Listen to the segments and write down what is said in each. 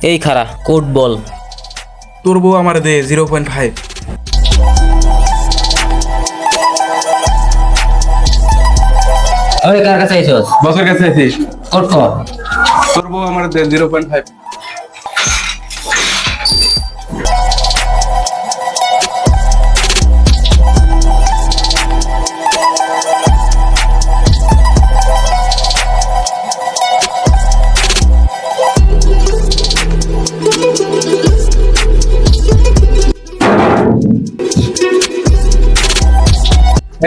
এই খারা কোড বল। তোর বউ আমার দে 0.5। ওই কার কাছে আইছস? বসের কাছে আছিস? কোড ক। তোর বউ আমার দে 0.5।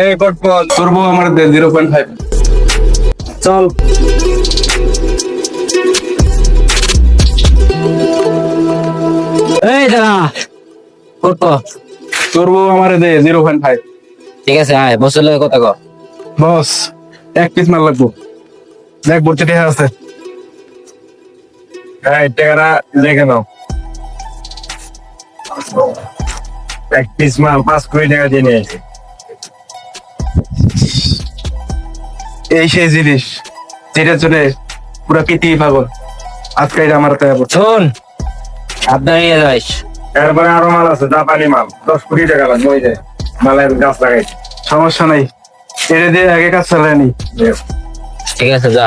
এই কোড বল। তোর বউ আমার দে 0.5। চল। এই দাঁড়া, কোড ক। তোর বউ আমার দে 0.5। ঠিক আছে আয়, বসের লগে কথা ক। বস, এক পিস মাল লাগবো। দেখ বলছে ঠিক আছে। এই টাকাটা দেখে নাও। এক পিস মাল 5 কোটি টাকা দিয়ে নিয়েছে। এই সেই জিনিস যেটার জন্য পুরো পৃথিবী পাগল। আজকে এটা আমার হাতে পড়ছে। শোন, সাবধানে যাইস। এরপরে আরো মাল আছে, জাপানি মাল 10 কোটি টাকা লাগবে। ওই যে মালের গাছ লাগাইছে। সমস্যা নাই, এটা দিয়ে আগে কাজ চালাই নি। ঠিক আছে যা।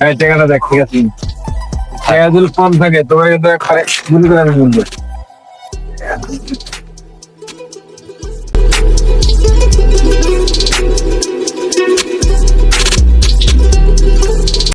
এই টাকাটা দেখ, ঠিক আছে? টাকা যদি কম থাকে তোমাকে তো একবারে গুলি করে আমি বলবো।